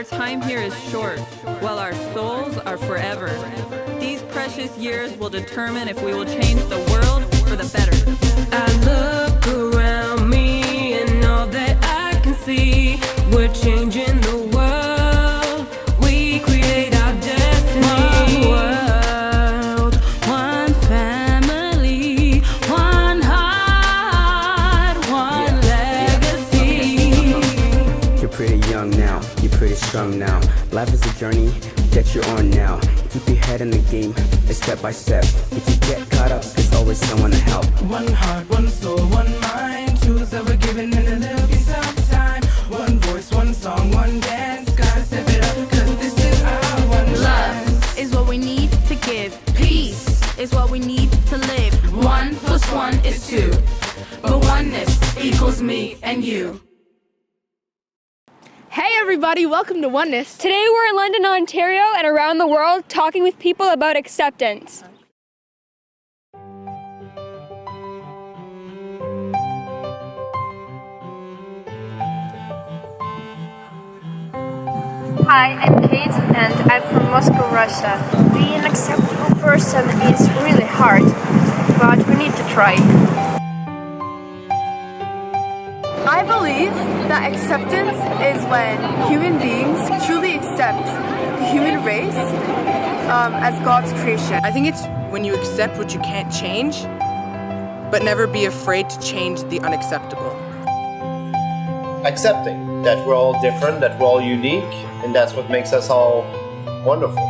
our time here is short, while our souls are forever. These precious years will determine if we will change the world for the better. I look around me and all that I can see, we're changing the world. We create our destiny. One world, one family, one heart, one legacy. You're pretty young now, you're pretty strong now. Life is a journey that you're on now. Keep your head in the game, it's step by step. If you get caught up, there's always someone to help. One heart, one soul, one mind. Tools that we're given in a little piece of time. One voice, one song, one dance. Gotta step it up, cause this is our one chance. Love is what we need to give. Peace is what we need to live. 1 + 1 is 2. But oneness equals me and you. Hey everybody, welcome to Oneness. Today we're in London, Ontario, and around the world talking with people about acceptance. Hi, I'm Kate and I'm from Moscow, Russia. Being an acceptable person is really hard, but we need to try. I believe that acceptance is when human beings truly accept the human race as God's creation. I think it's when you accept what you can't change, but never be afraid to change the unacceptable. Accepting that we're all different, that we're all unique, and that's what makes us all wonderful.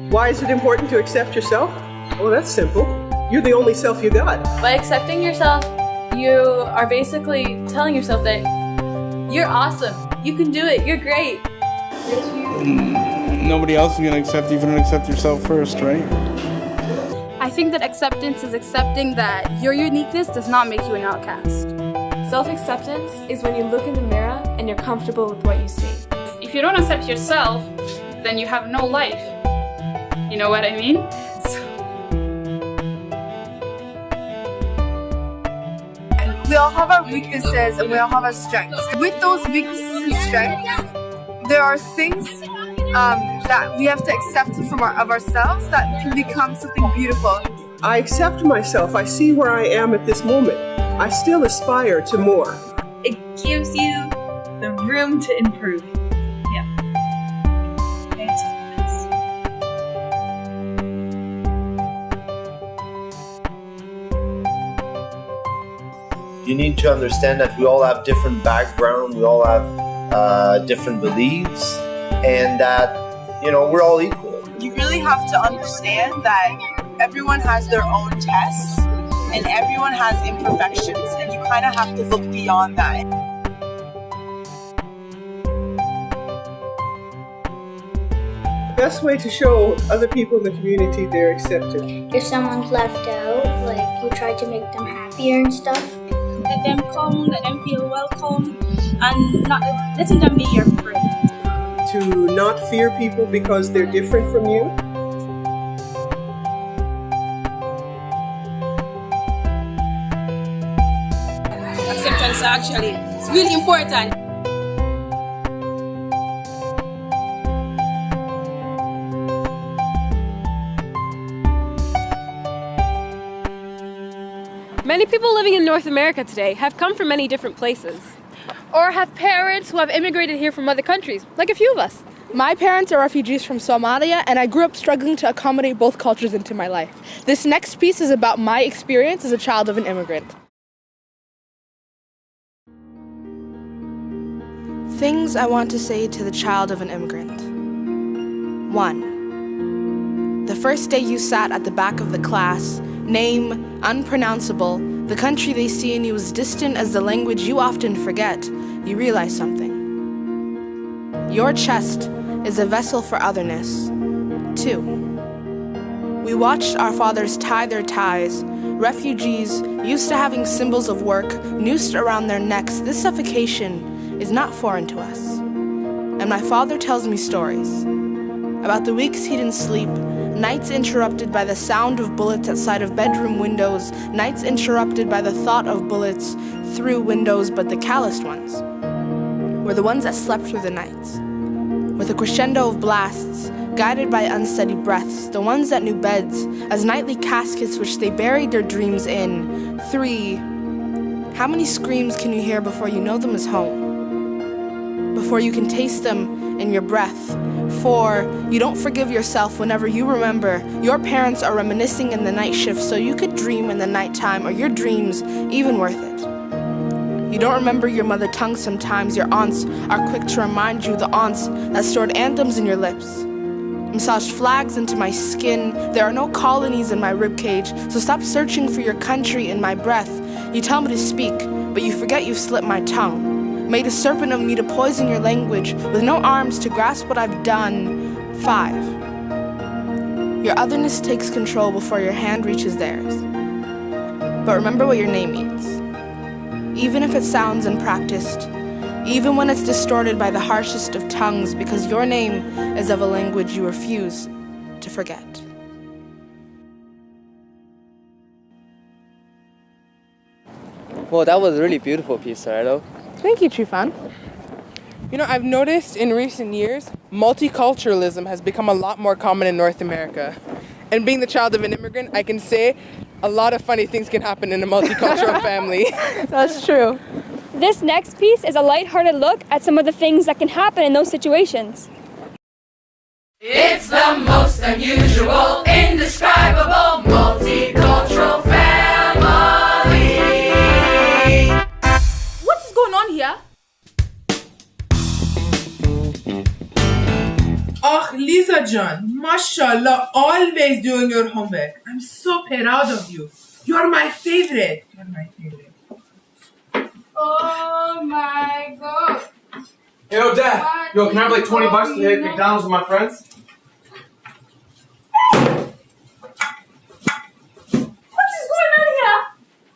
Why is it important to accept yourself? Well, that's simple. You're the only self you got. By accepting yourself, you are basically telling yourself that you're awesome, you can do it, you're great. Nobody else is going to accept you if you don't accept yourself first, right? I think that acceptance is accepting that your uniqueness does not make you an outcast. Self-acceptance is when you look in the mirror and you're comfortable with what you see. If you don't accept yourself, then you have no life. You know what I mean? We all have our weaknesses and we all have our strengths. With those weaknesses and strengths, there are things that we have to accept of ourselves that can become something beautiful. I accept myself. I see where I am at this moment. I still aspire to more. It gives you the room to improve. Yeah. You need to understand that we all have different backgrounds, we all have different beliefs, and that, we're all equal. You really have to understand that everyone has their own tests and everyone has imperfections, and you kind of have to look beyond that. The best way to show other people in the community they're accepted. If someone's left out, like you try to make them happier and stuff. Let them come, let them feel welcome, and not letting them be your friend. To not fear people because they're different from you. Acceptance actually is really important. Many people living in North America today have come from many different places. Or have parents who have immigrated here from other countries, like a few of us. My parents are refugees from Somalia, and I grew up struggling to accommodate both cultures into my life. This next piece is about my experience as a child of an immigrant. Things I want to say to the child of an immigrant. 1. The first day you sat at the back of the class, name unpronounceable, the country they see in you is distant as the language you often forget, you realize something. Your chest is a vessel for otherness. 2. We watched our fathers tie their ties, refugees used to having symbols of work noosed around their necks. This suffocation is not foreign to us. And my father tells me stories about the weeks he didn't sleep, Nights interrupted by the sound of bullets outside of bedroom windows. Nights interrupted by the thought of bullets through windows, but the calloused ones were the ones that slept through the nights. With a crescendo of blasts, guided by unsteady breaths, the ones that knew beds as nightly caskets which they buried their dreams in. 3. How many screams can you hear before you know them as home? Before you can taste them in your breath? 4. You don't forgive yourself whenever you remember your parents are reminiscing in the night shift so you could dream in the nighttime, or your dreams even worth it. You don't remember your mother tongue sometimes. Your aunts are quick to remind you, the aunts that stored anthems in your lips. Massage flags into my skin. There are no colonies in my ribcage, so stop searching for your country in my breath. You tell me to speak, but you forget you've slit my tongue. Made a serpent of me to poison your language, with no arms to grasp what I've done. 5. Your otherness takes control before your hand reaches theirs. But remember what your name means. Even if it sounds unpracticed, even when it's distorted by the harshest of tongues, because your name is of a language you refuse to forget. Well, that was a really beautiful piece, Sarado. Thank you, Qifan. You know, I've noticed in recent years, multiculturalism has become a lot more common in North America. And being the child of an immigrant, I can say a lot of funny things can happen in a multicultural family. That's true. This next piece is a lighthearted look at some of the things that can happen in those situations. It's the most unusual, indescribable, multicultural family. What is going on here? Oh, Lisa John, mashallah, always doing your homework. I'm so proud of you. You're my favorite. You're my favorite. Oh my god. Hey, yo, Dad. Yo, can I have like $20 to hit McDonald's with my friends? What is going on here?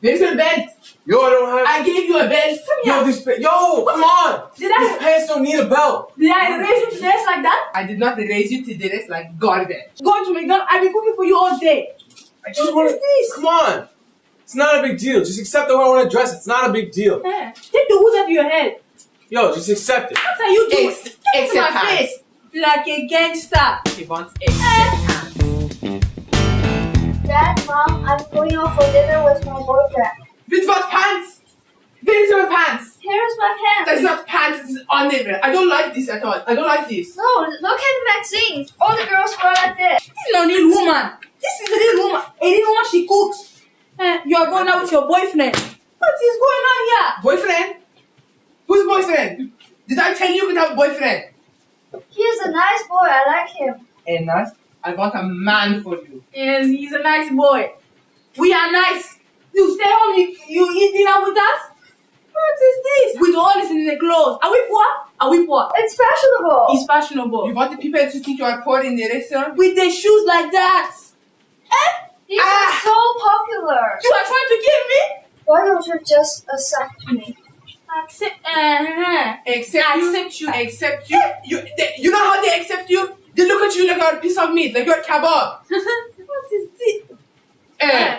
There's a bed. Yo, I don't have. I gave you a bed. Come here. Yo, come on. These pants don't need a belt. Did I raise you to dress like that? I did not raise you to dress like garbage. Going to McDonald's, I've been cooking for you all day. I just want to. Come on. It's not a big deal. Just accept the way I want to dress. It's not a big deal. Take the hood out of your head. Yo, just accept it. What are you doing? Get into my face like a gangster. He wants acceptance. Dad, Mom, I'm going out for dinner with my boyfriend. With what pants? Where is your pants? Here's my pants. That's not pants, it's underwear. I don't like this at all. I don't like this. No, look at the magazine. All the girls wear like this. This is not a real woman. This is a real woman. A real woman, she cooks. You are going out with your boyfriend. What is going on here? Boyfriend? Whose boyfriend? Did I tell you we have a boyfriend? He is a nice boy. I like him. And nice? I want a man for you. And he's a nice boy. We are nice. You stay home, you eat dinner with us? What is this? With all this in the clothes. Are we poor? Are we poor? It's fashionable. It's fashionable. You want the people to think you are poor in the restaurant? With the shoes like that. These are so popular. You are trying to kill me? Why don't you just accept me? Accept you. Accept you. You know how they accept you? They look at you like you're a piece of meat, like you're a kebab. What is this?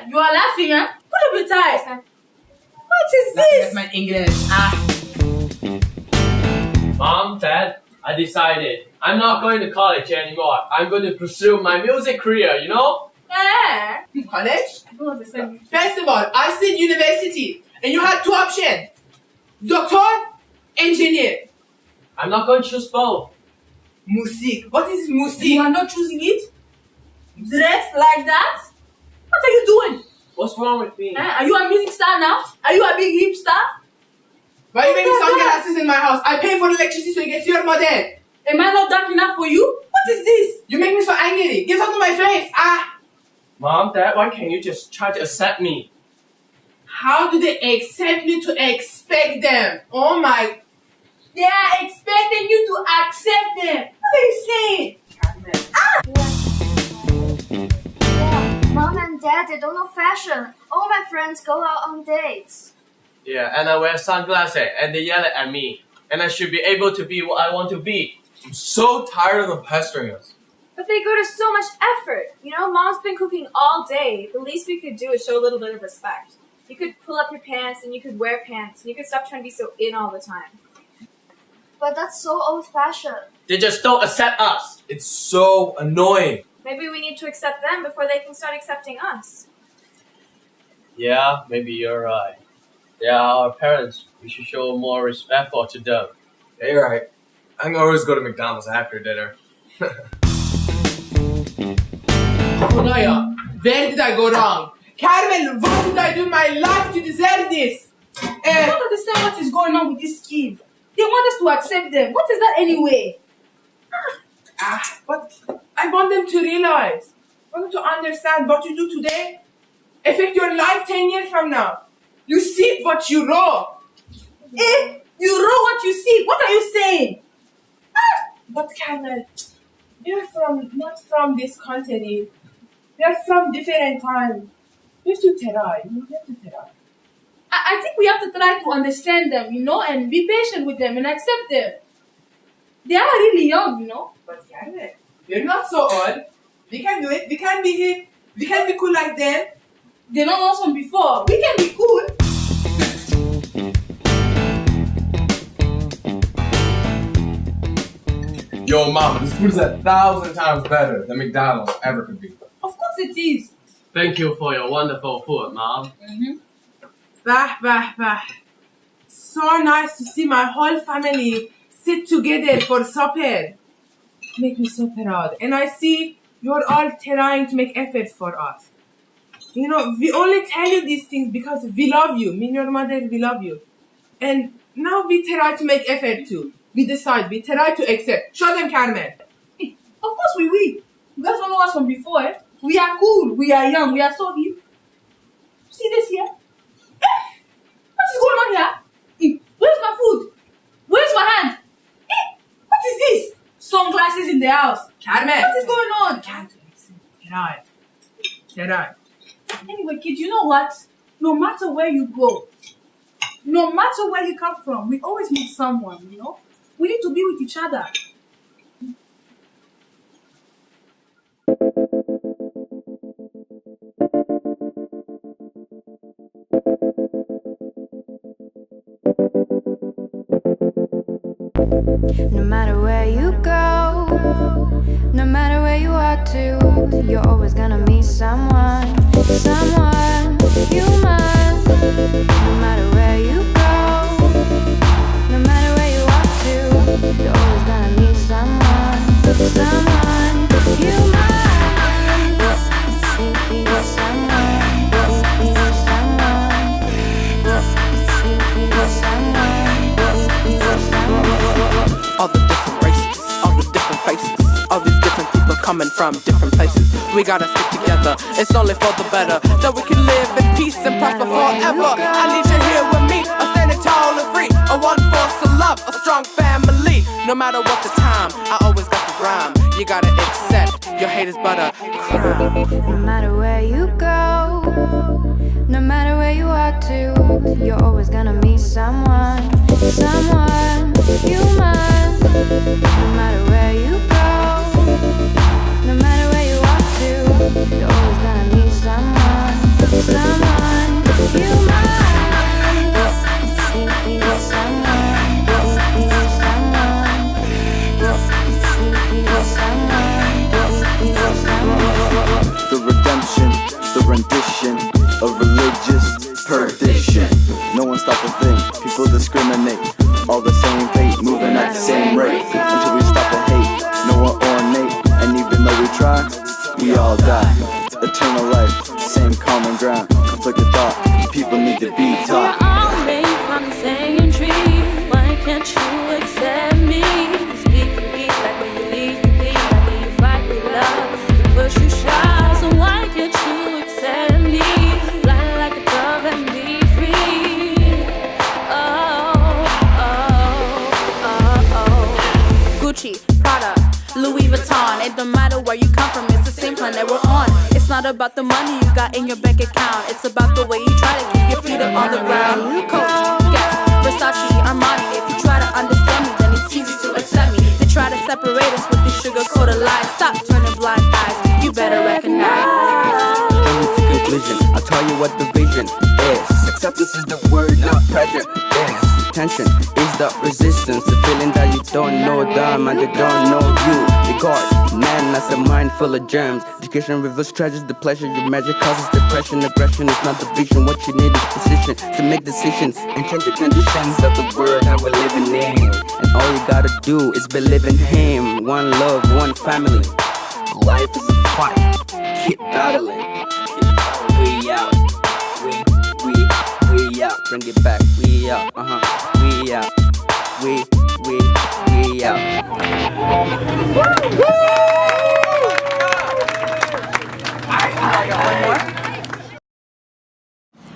You are laughing, huh? Put up your ties. What is this? That's my English. Mom, Dad, I decided I'm not going to college anymore. I'm going to pursue my music career, you know? College? First of all, I said university, and you had two options. Doctor, engineer. I'm not going to choose both. Music. What is music? You are not choosing it? Dress like that? What are you doing? What's wrong with me? Are you a music star now? Are you a big hipster? Why are you making sunglasses in my house? I pay for electricity so you get your model. Am I not dark enough for you? What is this? You make me so angry. Get out of my face. Mom, Dad, why can't you just try to accept me? How do they accept me to expect them? Oh my. They are expecting you to accept them. What are you saying? Yeah, Mom and Dad, they don't know fashion. All my friends go out on dates. Yeah, and I wear sunglasses and they yell at me. And I should be able to be what I want to be. I'm so tired of them pestering us. But they go to so much effort. You know, Mom's been cooking all day. The least we could do is show a little bit of respect. You could pull up your pants and you could wear pants. And you could stop trying to be so in all the time. But that's so old-fashioned. They just don't accept us. It's so annoying. Maybe we need to accept them before they can start accepting us. Yeah, maybe you're right. They are our parents. We should show more respect to them. Yeah, you're right. I can always go to McDonald's after dinner. Khudaya, where did I go wrong? Carmel, what did I do in my life to deserve this? I don't understand what is going on with this kid. They want us to accept them. What is that anyway? But I want them to realize, I want them to understand what you do today affect your life 10 years from now. You see what you raw. You raw what you see. What are you saying? But Carmel, you're not from this country. They're from different times. You have to try. I think we have to try to understand them, you know, and be patient with them and accept them. They are really young, you know. But Carmel, you're not so old. We can do it. We can be cool like them. They don't know some before. We can be cool. Yo, Mama, this food is 1,000 times better than McDonald's ever could be. Of course it is. Thank you for your wonderful food, Mom. Bah. So nice to see my whole family sit together for supper. Make me so proud. And I see you're all trying to make efforts for us. You know, we only tell you these things because we love you. Me and your mother, we love you. And now we try to make effort too. We try to accept. Show them, Carmel. Of course we will. You guys don't know us from before, eh? We are cool, we are young, we are so hip. See this here? What is going on here? Where's my food? Where's my hand? What is this? Sunglasses in the house. Carmel. What is going on? Try. Anyway, kids, you know what? No matter where you go, no matter where you come from, we always meet someone, you know? We need to be with each other. No matter where you go, no matter where you walk to, you're always gonna meet someone human. No matter where you go, no matter where you walk to, you're always gonna meet someone human. All the different races, all the different faces, all these different people coming from different places. We gotta stick together, it's only for the better, that we can live in peace and prosper forever. I need you here with me, I'm standing tall and free, a one force of love, a strong family. No matter what the time, I always got the rhyme. You gotta accept your haters but a crime. No matter where you go, no matter where you walk to, you're always gonna meet someone human. No matter where you go, no matter where you walk to, you're always gonna meet someone human. The redemption, the rendition of religious perdition. No one stop a thing, people discriminate. All the same fate, moving at the same rate. Until we stop the hate, no one ornate. And even though we try, we all die. Eternal life, same common ground. Conflicted thought, people need to be taught. We're all made from the same tree. Why can't you accept me? Speak for me like when you lead, you bleed. Like when you fight, we love, we push, you shine. So why can't you accept me? Fly like a dove and be free. Gucci, Prada, Louis Vuitton. It don't matter where you come from, it's the same planet we're on. It's not about the money you got in your bank account. It's about the way you try to keep your feet up on the ground. Coach, Guess, Versace, Armani. If you try to understand me, then it's easy to accept me. They try to separate us with these sugar-coated lies. Stop turning what the vision is. Acceptance is the word, not pressure. Yes. Tension is the resistance, the feeling that you don't know them and they don't know you. Regard man as a mind full of germs. Education reveals treasures, the pleasure you measure causes depression. Aggression is not the vision, what you need is position to make decisions and change the conditions of the world that we're living in. And all you gotta do is believe in him. One love, one family. Life is a fight, keep battling. We out, we out. Bring it back, we out, we out, we out.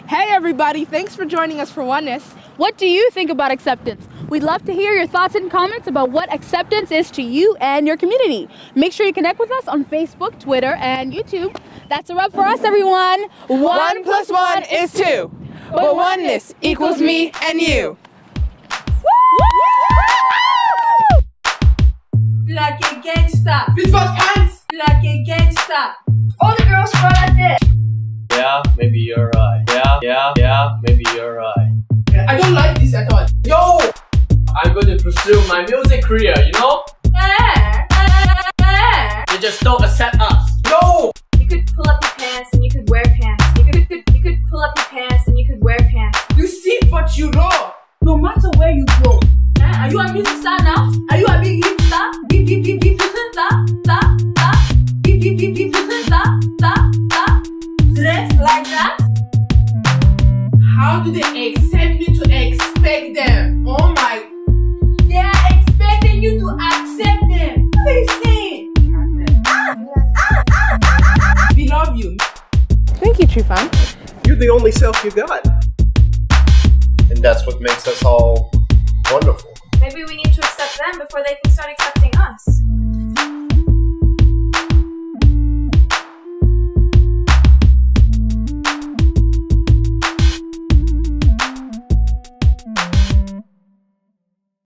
Hey everybody, thanks for joining us for Oneness. What do you think about acceptance? We'd love to hear your thoughts and comments about what acceptance is to you and your community. Make sure you connect with us on Facebook, Twitter, and YouTube. That's a wrap for us, everyone. 1 + 1 is 2, but oneness equals me and you. Like a gangster. Please put hands. Like a gangster. All the girls run at this. Yeah, maybe you're right. Yeah, maybe you're right. I don't like this at all. Yo! I'm going to pursue my music career, you know? You just don't accept us. No! You could pull up your pants and you could wear pants. You could pull up your pants and you could wear pants. You see what you know. No matter where you go. Are you a music star now? Are you a big hit star? Big star? Big star? Dress like that? How do they accept me to expect them? Oh my. They are expecting you to accept them. What are you saying? We love you. Thank you, Qifan. You're the only self you got. And that's what makes us all wonderful. Maybe we need to accept them before they can start accepting us.